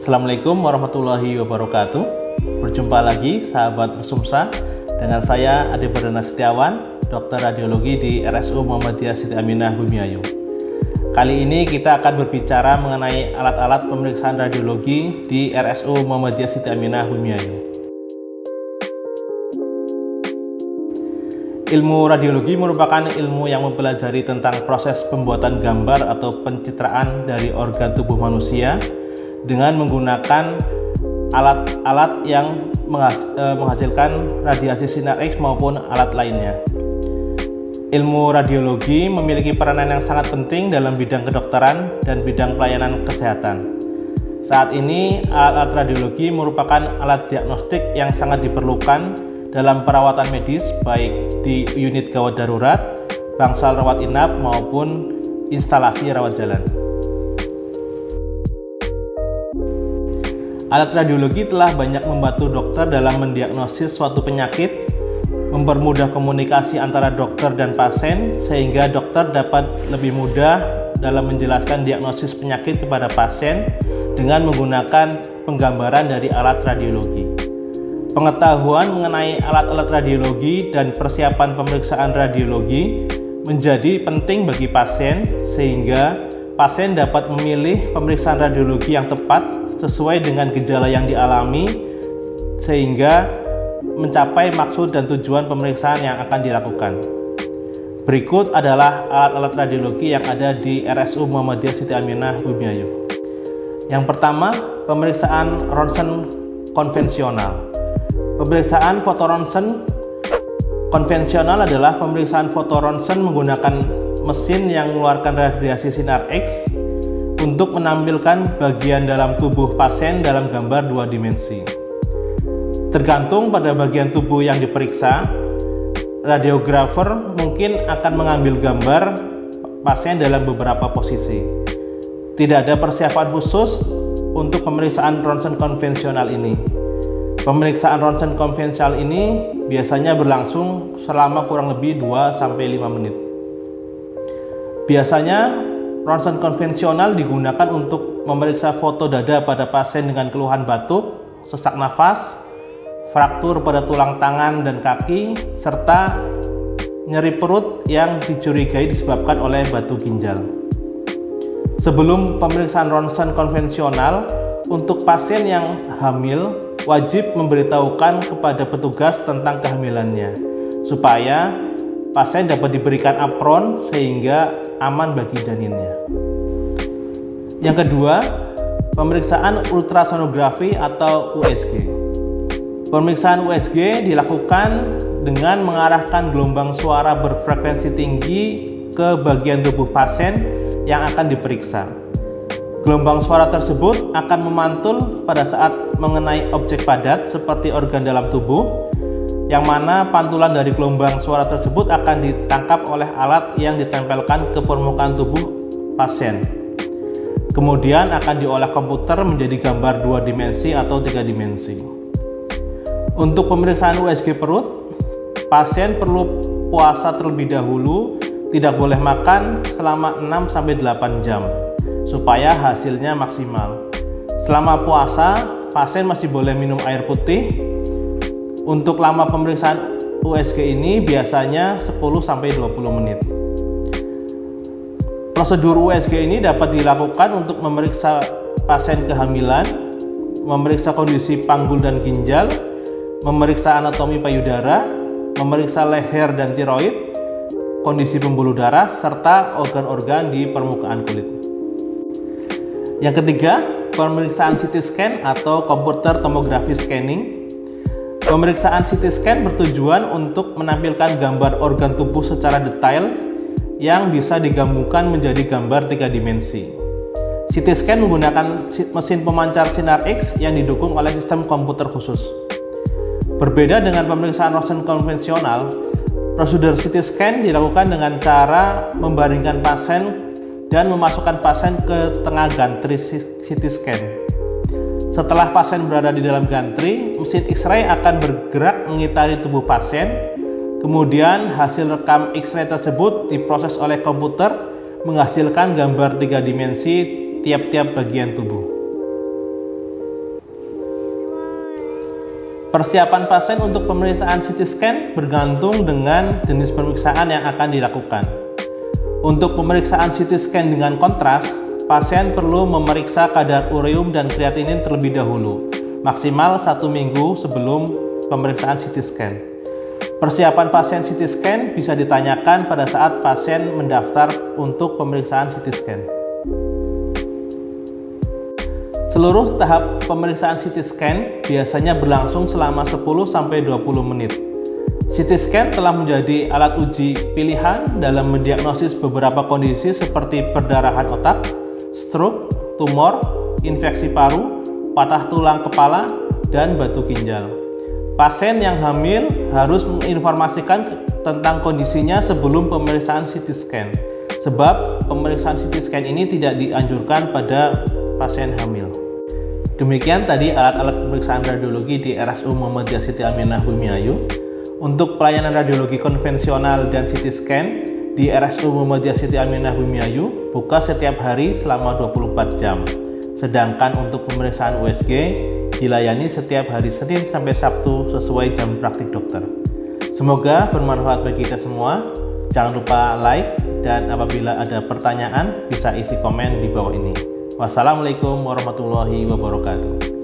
Assalamualaikum warahmatullahi wabarakatuh. Berjumpa lagi sahabat Sumsa dengan saya Ade Perdana Setiawan, dokter radiologi di RSU Muhammadiyah Siti Aminah Bumiayu. Kali ini kita akan berbicara mengenai alat-alat pemeriksaan radiologi di RSU Muhammadiyah Siti Aminah Bumiayu. Ilmu radiologi merupakan ilmu yang mempelajari tentang proses pembuatan gambar atau pencitraan dari organ tubuh manusia dengan menggunakan alat-alat yang menghasilkan radiasi sinar X maupun alat lainnya. Ilmu radiologi memiliki peranan yang sangat penting dalam bidang kedokteran dan bidang pelayanan kesehatan. Saat ini, alat radiologi merupakan alat diagnostik yang sangat diperlukan dalam perawatan medis, baik di unit gawat darurat, bangsal rawat inap, maupun instalasi rawat jalan. Alat radiologi telah banyak membantu dokter dalam mendiagnosis suatu penyakit, mempermudah komunikasi antara dokter dan pasien, sehingga dokter dapat lebih mudah dalam menjelaskan diagnosis penyakit kepada pasien dengan menggunakan penggambaran dari alat radiologi. Pengetahuan mengenai alat-alat radiologi dan persiapan pemeriksaan radiologi menjadi penting bagi pasien, sehingga pasien dapat memilih pemeriksaan radiologi yang tepat sesuai dengan gejala yang dialami, sehingga mencapai maksud dan tujuan pemeriksaan yang akan dilakukan. Berikut adalah alat-alat radiologi yang ada di RSU Muhammadiyah Siti Aminah Bumiayu. Yang pertama, pemeriksaan ronsen konvensional. Pemeriksaan fotoronsen konvensional adalah pemeriksaan fotoronsen menggunakan mesin yang mengeluarkan radiasi sinar X untuk menampilkan bagian dalam tubuh pasien dalam gambar dua dimensi. Tergantung pada bagian tubuh yang diperiksa, radiografer mungkin akan mengambil gambar pasien dalam beberapa posisi. Tidak ada persiapan khusus untuk pemeriksaan ronsen konvensional ini. Pemeriksaan ronsen konvensional ini biasanya berlangsung selama kurang lebih 2-5 menit. Biasanya ronsen konvensional digunakan untuk memeriksa foto dada pada pasien dengan keluhan batuk, sesak nafas, fraktur pada tulang tangan dan kaki, serta nyeri perut yang dicurigai disebabkan oleh batu ginjal. Sebelum pemeriksaan ronsen konvensional, untuk pasien yang hamil wajib memberitahukan kepada petugas tentang kehamilannya, supaya pasien dapat diberikan apron sehingga aman bagi janinnya. Yang kedua, pemeriksaan ultrasonografi atau USG. Pemeriksaan USG dilakukan dengan mengarahkan gelombang suara berfrekuensi tinggi ke bagian tubuh pasien yang akan diperiksa. Gelombang suara tersebut akan memantul pada saat mengenai objek padat seperti organ dalam tubuh, yang mana pantulan dari gelombang suara tersebut akan ditangkap oleh alat yang ditempelkan ke permukaan tubuh pasien. Kemudian akan diolah komputer menjadi gambar 2 dimensi atau 3 dimensi. Untuk pemeriksaan USG perut, pasien perlu puasa terlebih dahulu, tidak boleh makan selama 6-8 jam, supaya hasilnya maksimal. Selama puasa, pasien masih boleh minum air putih. Untuk lama pemeriksaan USG ini biasanya 10-20 menit. Prosedur USG ini dapat dilakukan untuk memeriksa pasien kehamilan, memeriksa kondisi panggul dan ginjal, memeriksa anatomi payudara, memeriksa leher dan tiroid, kondisi pembuluh darah, serta organ-organ di permukaan kulit. Yang ketiga, pemeriksaan CT scan atau computer tomography scanning. Pemeriksaan CT scan bertujuan untuk menampilkan gambar organ tubuh secara detail yang bisa digabungkan menjadi gambar 3 dimensi. CT scan menggunakan mesin pemancar sinar X yang didukung oleh sistem komputer khusus. Berbeda dengan pemeriksaan ronsen konvensional, prosedur CT scan dilakukan dengan cara membaringkan pasien dan memasukkan pasien ke tengah gantri CT scan. Setelah pasien berada di dalam gantri, mesin X-ray akan bergerak mengitari tubuh pasien. Kemudian hasil rekam X-ray tersebut diproses oleh komputer menghasilkan gambar 3 dimensi tiap-tiap bagian tubuh. Persiapan pasien untuk pemeriksaan CT scan bergantung dengan jenis pemeriksaan yang akan dilakukan. Untuk pemeriksaan CT scan dengan kontras, pasien perlu memeriksa kadar ureum dan kreatinin terlebih dahulu, maksimal 1 minggu sebelum pemeriksaan CT scan. Persiapan pasien CT scan bisa ditanyakan pada saat pasien mendaftar untuk pemeriksaan CT scan. Seluruh tahap pemeriksaan CT scan biasanya berlangsung selama 10-20 menit. CT scan telah menjadi alat uji pilihan dalam mendiagnosis beberapa kondisi seperti perdarahan otak, stroke, tumor, infeksi paru, patah tulang kepala, dan batu ginjal. Pasien yang hamil harus menginformasikan tentang kondisinya sebelum pemeriksaan CT scan, sebab pemeriksaan CT scan ini tidak dianjurkan pada pasien hamil. Demikian tadi alat-alat pemeriksaan radiologi di RSU Muhammadiyah Siti Aminah Bumiayu. Untuk pelayanan radiologi konvensional dan CT scan di RSU Muhammadiyah Siti Aminah Bumiayu buka setiap hari selama 24 jam. Sedangkan untuk pemeriksaan USG dilayani setiap hari Senin sampai Sabtu sesuai jam praktik dokter. Semoga bermanfaat bagi kita semua. Jangan lupa like, dan apabila ada pertanyaan bisa isi komen di bawah ini. Wassalamualaikum warahmatullahi wabarakatuh.